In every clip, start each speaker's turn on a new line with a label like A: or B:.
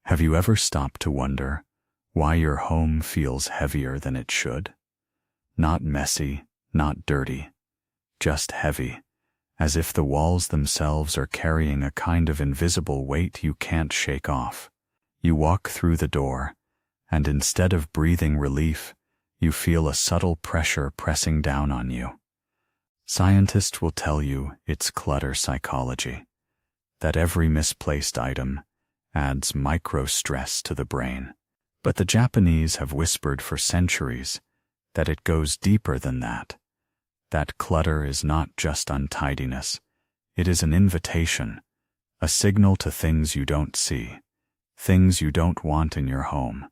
A: Have you ever stopped to wonder why your home feels heavier than it should? Not messy, not dirty, just heavy, as if the walls themselves are carrying a kind of invisible weight you can't shake off. You walk through the door, and instead of breathing relief, you feel a subtle pressure pressing down on you. Scientists will tell you it's clutter psychology, that every misplaced item adds micro-stress to the brain. But the Japanese have whispered for centuries that it goes deeper than that. That clutter is not just untidiness. It is an invitation, a signal to things you don't see, things you don't want in your home.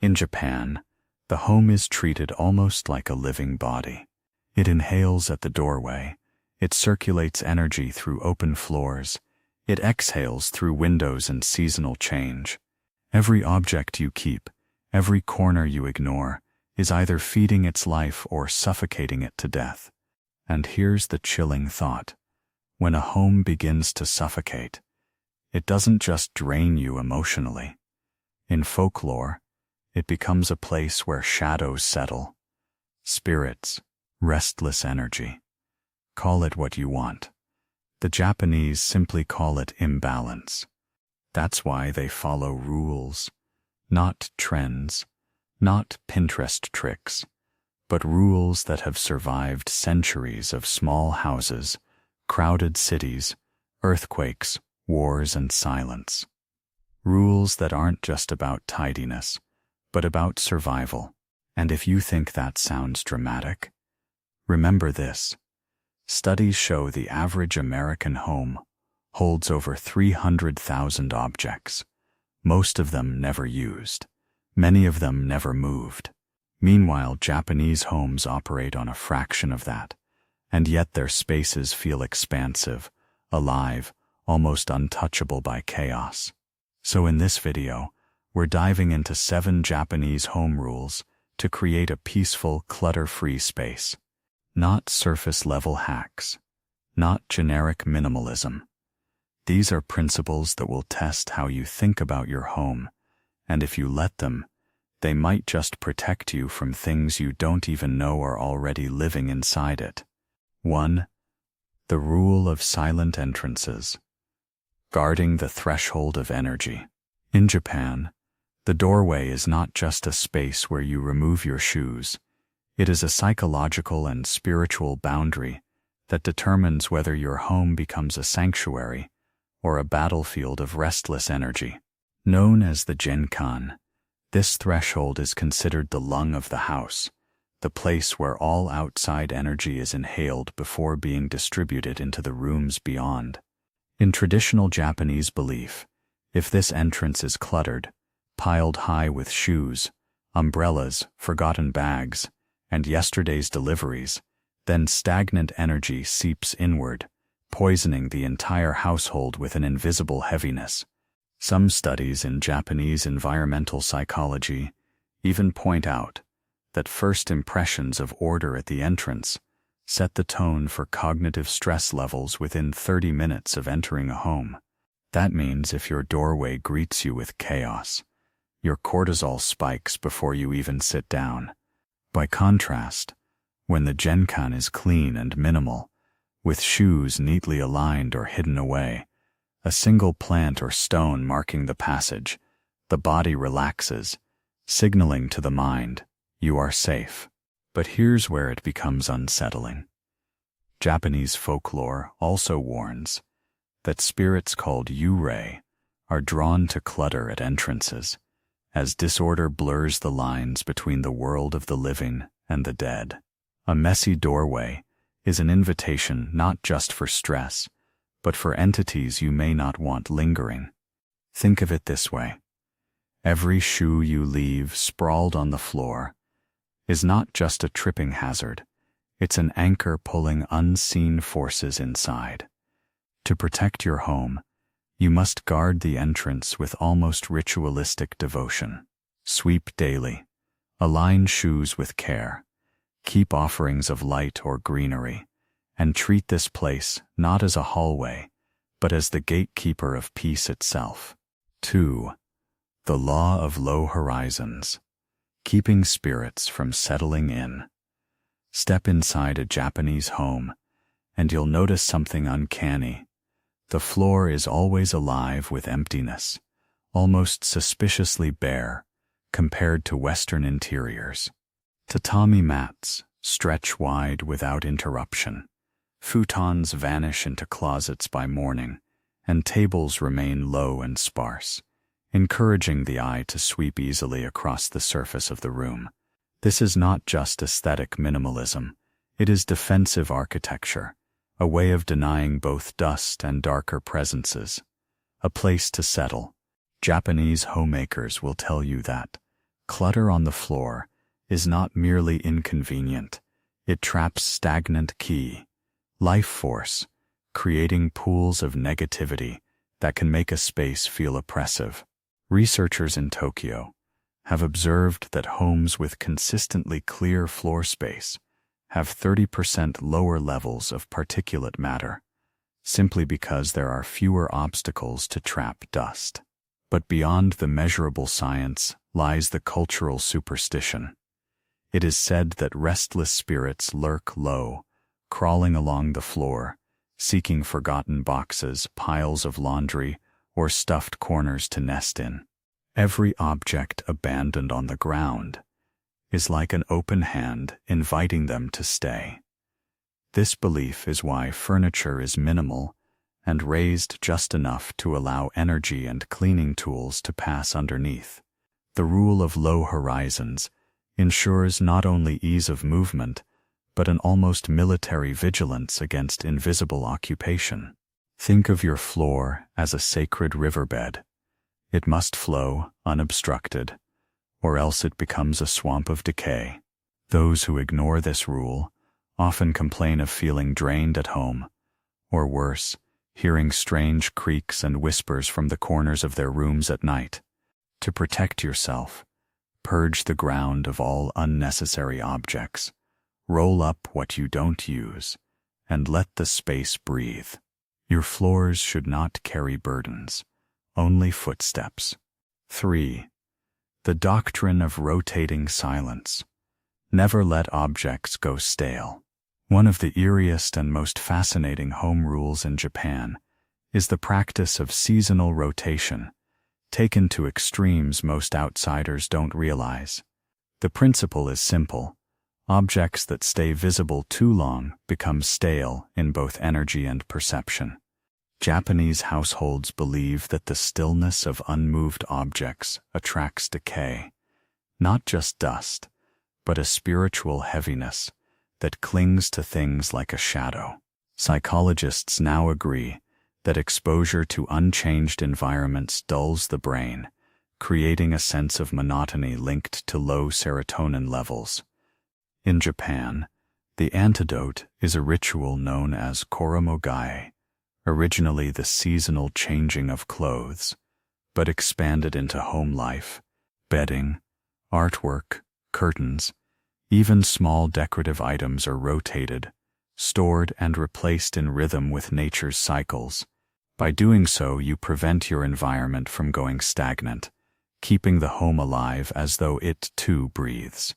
A: In Japan, the home is treated almost like a living body. It inhales at the doorway, it circulates energy through open floors, it exhales through windows and seasonal change. Every object you keep, every corner you ignore, is either feeding its life or suffocating it to death. And here's the chilling thought. When a home begins to suffocate, it doesn't just drain you emotionally. In folklore, it becomes a place where shadows settle, spirits, restless energy. Call it what you want. The Japanese simply call it imbalance. That's why they follow rules, not trends, not Pinterest tricks, but rules that have survived centuries of small houses, crowded cities, earthquakes, wars, and silence. Rules that aren't just about tidiness, but about survival. And if you think that sounds dramatic, remember this. Studies show the average American home holds over 300,000 objects, most of them never used, many of them never moved. Meanwhile, Japanese homes operate on a fraction of that, and yet their spaces feel expansive, alive, almost untouchable by chaos. So in this video, we're diving into 7 Japanese home rules to create a peaceful, clutter-free space. Not surface-level hacks, not generic minimalism. These are principles that will test how you think about your home, and if you let them, they might just protect you from things you don't even know are already living inside it. 1. The rule of silent entrances. Guarding the threshold of energy. In Japan, the doorway is not just a space where you remove your shoes. It is a psychological and spiritual boundary that determines whether your home becomes a sanctuary or a battlefield of restless energy. Known as the Genkan, this threshold is considered the lung of the house, the place where all outside energy is inhaled before being distributed into the rooms beyond. In traditional Japanese belief, if this entrance is cluttered, piled high with shoes, umbrellas, forgotten bags, and yesterday's deliveries, then stagnant energy seeps inward, poisoning the entire household with an invisible heaviness. Some studies in Japanese environmental psychology even point out that first impressions of order at the entrance set the tone for cognitive stress levels within 30 minutes of entering a home. That means if your doorway greets you with chaos, your cortisol spikes before you even sit down. By contrast, when the Genkan is clean and minimal, with shoes neatly aligned or hidden away, a single plant or stone marking the passage, the body relaxes, signaling to the mind, you are safe. But here's where it becomes unsettling. Japanese folklore also warns that spirits called eerie are drawn to clutter at entrances, as disorder blurs the lines between the world of the living and the dead. A messy doorway is an invitation not just for stress, but for entities you may not want lingering. Think of it this way. Every shoe you leave sprawled on the floor is not just a tripping hazard, it's an anchor pulling unseen forces inside. To protect your home, you must guard the entrance with almost ritualistic devotion. Sweep daily. Align shoes with care. Keep offerings of light or greenery, and treat this place not as a hallway, but as the gatekeeper of peace itself. 2. The law of low horizons, keeping spirits from settling in. Step inside a Japanese home, and you'll notice something uncanny. The floor is always alive with emptiness, almost suspiciously bare, compared to Western interiors. Tatami mats stretch wide without interruption. Futons vanish into closets by morning, and tables remain low and sparse, encouraging the eye to sweep easily across the surface of the room. This is not just aesthetic minimalism, it is defensive architecture, a way of denying both dust and darker presences. A place to settle. Japanese homemakers will tell you that clutter on the floor is not merely inconvenient, it traps stagnant ki, life force, creating pools of negativity that can make a space feel oppressive. Researchers in Tokyo have observed that homes with consistently clear floor space have 30% lower levels of particulate matter, simply because there are fewer obstacles to trap dust. But beyond the measurable science lies the cultural superstition. It is said that restless spirits lurk low, crawling along the floor, seeking forgotten boxes, piles of laundry, or stuffed corners to nest in. Every object abandoned on the ground is like an open hand inviting them to stay. This belief is why furniture is minimal and raised just enough to allow energy and cleaning tools to pass underneath. The rule of low horizons ensures not only ease of movement, but an almost military vigilance against invisible occupation. Think of your floor as a sacred riverbed. It must flow unobstructed, or else it becomes a swamp of decay. Those who ignore this rule often complain of feeling drained at home, or worse, hearing strange creaks and whispers from the corners of their rooms at night. To protect yourself, purge the ground of all unnecessary objects, roll up what you don't use, and let the space breathe. Your floors should not carry burdens, only footsteps. 3. The doctrine of rotating silence. Never let objects go stale. One of the eeriest and most fascinating home rules in Japan is the practice of seasonal rotation, taken to extremes most outsiders don't realize. The principle is simple. Objects that stay visible too long become stale in both energy and perception. Japanese households believe that the stillness of unmoved objects attracts decay, not just dust, but a spiritual heaviness that clings to things like a shadow. Psychologists now agree that exposure to unchanged environments dulls the brain, creating a sense of monotony linked to low serotonin levels. In Japan, the antidote is a ritual known as koromogai, originally the seasonal changing of clothes, but expanded into home life, bedding, artwork, curtains. Even small decorative items are rotated, stored and replaced in rhythm with nature's cycles. By doing so, you prevent your environment from going stagnant, keeping the home alive as though it too breathes.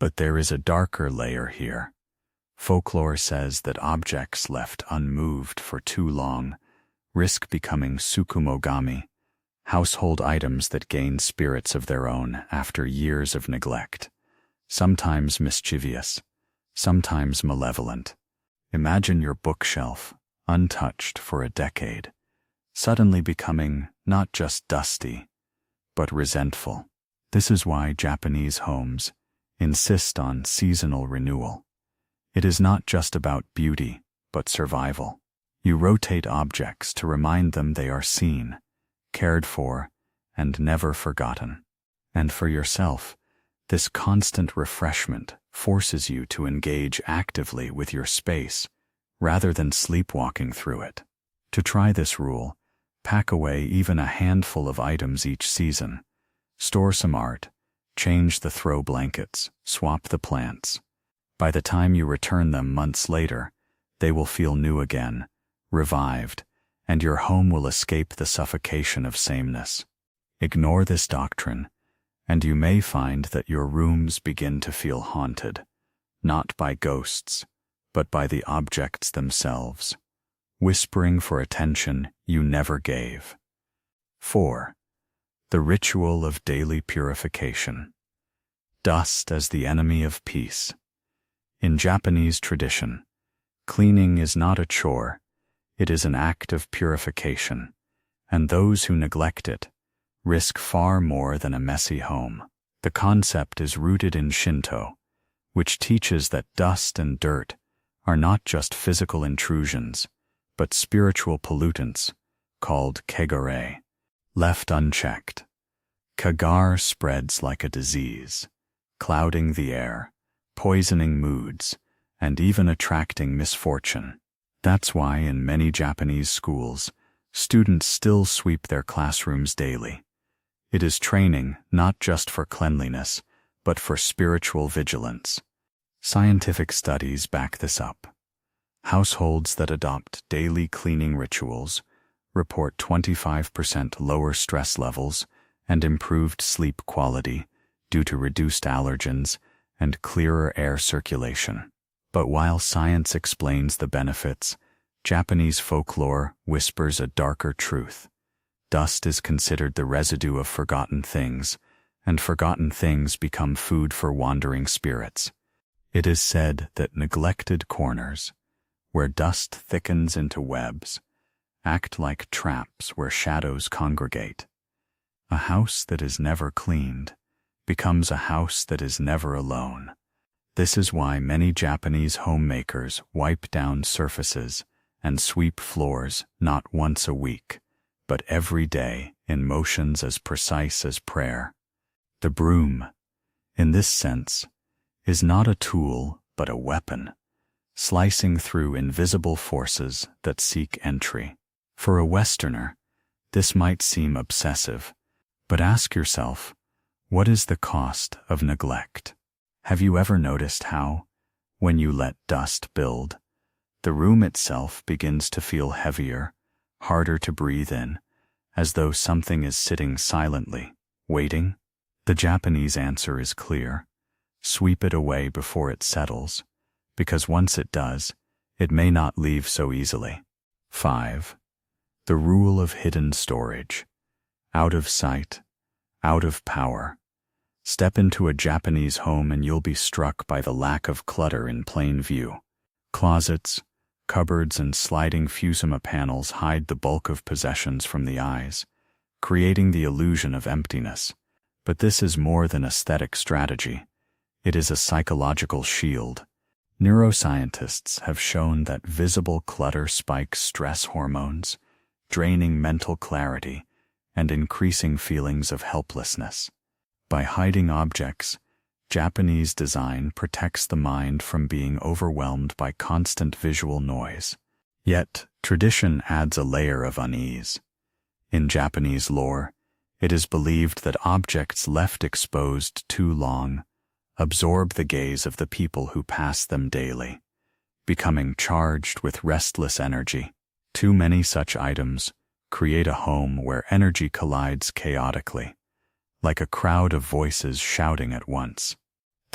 A: But there is a darker layer here. Folklore says that objects left unmoved for too long risk becoming tsukumogami, household items that gain spirits of their own after years of neglect. Sometimes mischievous, sometimes malevolent. Imagine your bookshelf, untouched for a decade, suddenly becoming not just dusty, but resentful. This is why Japanese homes insist on seasonal renewal. It is not just about beauty, but survival. You rotate objects to remind them they are seen, cared for, and never forgotten. And for yourself, this constant refreshment forces you to engage actively with your space rather than sleepwalking through it. To try this rule, pack away even a handful of items each season. Store some art, change the throw blankets, swap the plants. By the time you return them months later, they will feel new again, revived, and your home will escape the suffocation of sameness. Ignore this doctrine, and you may find that your rooms begin to feel haunted, not by ghosts, but by the objects themselves, whispering for attention you never gave. 4. The ritual of daily purification. Dust as the enemy of peace. In Japanese tradition, cleaning is not a chore, it is an act of purification, and those who neglect it risk far more than a messy home. The concept is rooted in Shinto, which teaches that dust and dirt are not just physical intrusions, but spiritual pollutants, called kegare. Left unchecked, kagar spreads like a disease, clouding the air, poisoning moods, and even attracting misfortune. That's why in many Japanese schools, students still sweep their classrooms daily. It is training not just for cleanliness, but for spiritual vigilance. Scientific studies back this up. Households that adopt daily cleaning rituals report 25% lower stress levels and improved sleep quality due to reduced allergens and clearer air circulation. But while science explains the benefits, Japanese folklore whispers a darker truth. Dust is considered the residue of forgotten things, and forgotten things become food for wandering spirits. It is said that neglected corners, where dust thickens into webs, act like traps where shadows congregate. A house that is never cleaned becomes a house that is never alone. This is why many Japanese homemakers wipe down surfaces and sweep floors not once a week, but every day in motions as precise as prayer. The broom, in this sense, is not a tool but a weapon, slicing through invisible forces that seek entry. For a Westerner, this might seem obsessive, but ask yourself, what is the cost of neglect? Have you ever noticed how, when you let dust build, the room itself begins to feel heavier, harder to breathe in, as though something is sitting silently, waiting? The Japanese answer is clear. Sweep it away before it settles, because once it does, it may not leave so easily. 5. The rule of hidden storage. Out of sight, out of power. Step into a Japanese home and you'll be struck by the lack of clutter in plain view. Closets, cupboards, and sliding fusuma panels hide the bulk of possessions from the eyes, creating the illusion of emptiness. But this is more than aesthetic strategy. It is a psychological shield. Neuroscientists have shown that visible clutter spikes stress hormones, draining mental clarity and increasing feelings of helplessness. By hiding objects, Japanese design protects the mind from being overwhelmed by constant visual noise. Yet, tradition adds a layer of unease. In Japanese lore, it is believed that objects left exposed too long absorb the gaze of the people who pass them daily, becoming charged with restless energy. Too many such items create a home where energy collides chaotically, like a crowd of voices shouting at once.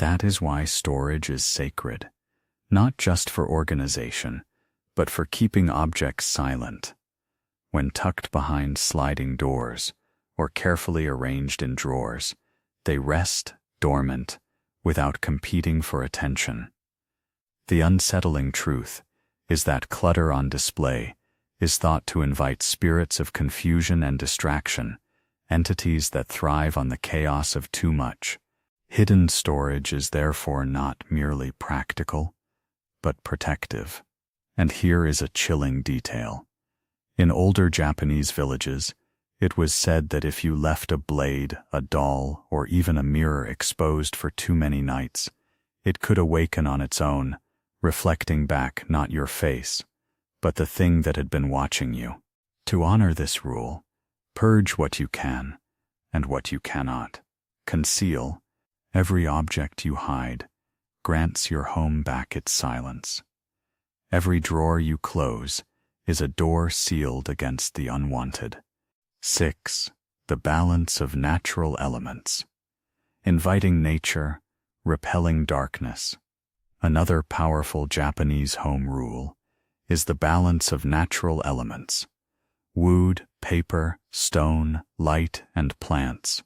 A: That is why storage is sacred, not just for organization, but for keeping objects silent. When tucked behind sliding doors or carefully arranged in drawers, they rest dormant without competing for attention. The unsettling truth is that clutter on display is thought to invite spirits of confusion and distraction, entities that thrive on the chaos of too much. Hidden storage is therefore not merely practical, but protective. And here is a chilling detail. In older Japanese villages, it was said that if you left a blade, a doll, or even a mirror exposed for too many nights, it could awaken on its own, reflecting back not your face, but the thing that had been watching you. To honor this rule, purge what you can and what you cannot. Conceal. Every object you hide grants your home back its silence. Every drawer you close is a door sealed against the unwanted. 6. the balance of natural elements. Inviting nature, repelling darkness. Another powerful Japanese home rule is the balance of natural elements. Wood, paper, stone, light, and plants,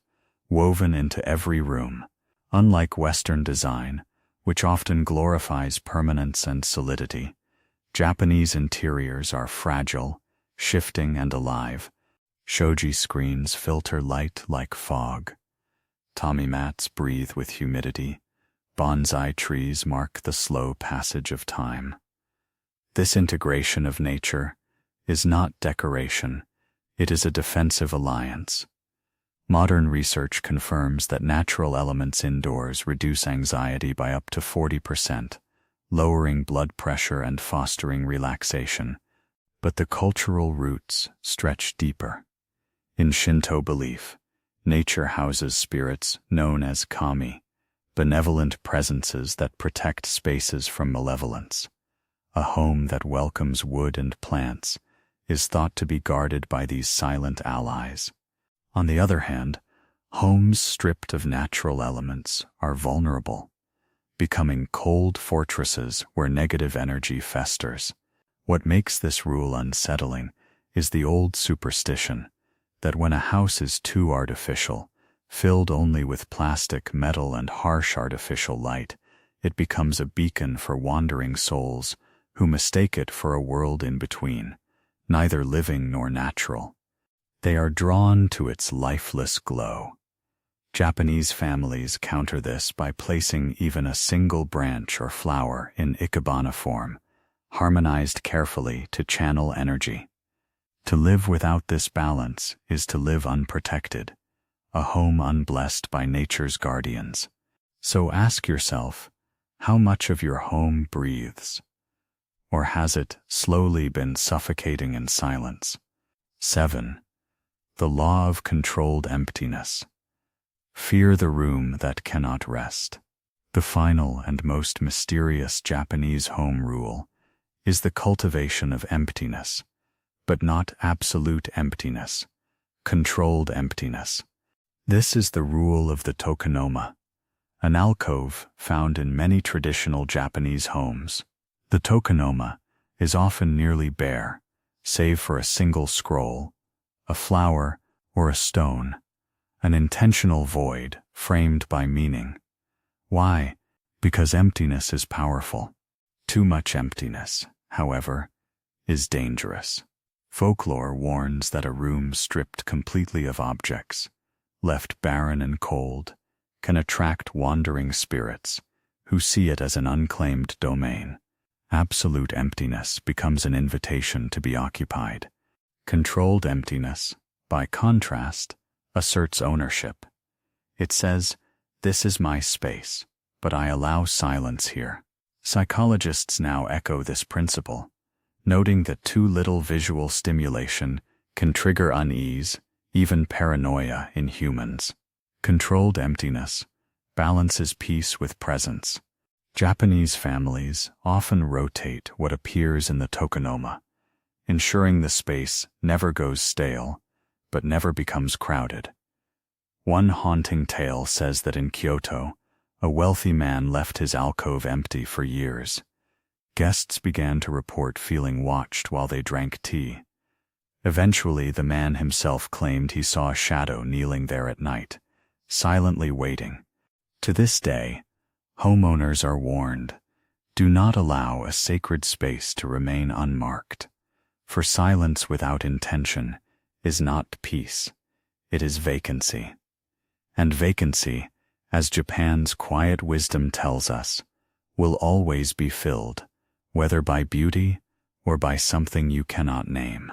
A: woven into every room. Unlike Western design, which often glorifies permanence and solidity, Japanese interiors are fragile, shifting, and alive. Shoji screens filter light like fog. Tommy mats breathe with humidity. Bonsai trees mark the slow passage of time. This integration of nature is not decoration, it is a defensive alliance. Modern research confirms that natural elements indoors reduce anxiety by up to 40%, lowering blood pressure and fostering relaxation. But the cultural roots stretch deeper. In Shinto belief, nature houses spirits known as kami, benevolent presences that protect spaces from malevolence. A home that welcomes wood and plants is thought to be guarded by these silent allies. On the other hand, homes stripped of natural elements are vulnerable, becoming cold fortresses where negative energy festers. What makes this rule unsettling is the old superstition that when a house is too artificial, filled only with plastic, metal, and harsh artificial light, it becomes a beacon for wandering souls who mistake it for a world in between, neither living nor natural. They are drawn to its lifeless glow. Japanese families counter this by placing even a single branch or flower in ikebana form, harmonized carefully to channel energy. To live without this balance is to live unprotected, a home unblessed by nature's guardians. So ask yourself, how much of your home breathes? Or has it slowly been suffocating in silence? 7. The law of controlled emptiness. Fear the room that cannot rest. The final and most mysterious Japanese home rule is the cultivation of emptiness, but not absolute emptiness, controlled emptiness. This is the rule of the tokonoma, an alcove found in many traditional Japanese homes. The tokonoma is often nearly bare, save for a single scroll, a flower, or a stone, an intentional void framed by meaning. Why? Because emptiness is powerful. Too much emptiness, however, is dangerous. Folklore warns that a room stripped completely of objects, left barren and cold, can attract wandering spirits who see it as an unclaimed domain. Absolute emptiness becomes an invitation to be occupied. Controlled emptiness, by contrast, asserts ownership. It says, "This is my space, but I allow silence here." Psychologists now echo this principle, noting that too little visual stimulation can trigger unease, even paranoia in humans. Controlled emptiness balances peace with presence. Japanese families often rotate what appears in the tokonoma, ensuring the space never goes stale, but never becomes crowded. One haunting tale says that in Kyoto, a wealthy man left his alcove empty for years. Guests began to report feeling watched while they drank tea. Eventually, the man himself claimed he saw a shadow kneeling there at night, silently waiting. To this day, homeowners are warned, do not allow a sacred space to remain unmarked, for silence without intention is not peace, it is vacancy. And vacancy, as Japan's quiet wisdom tells us, will always be filled, whether by beauty or by something you cannot name.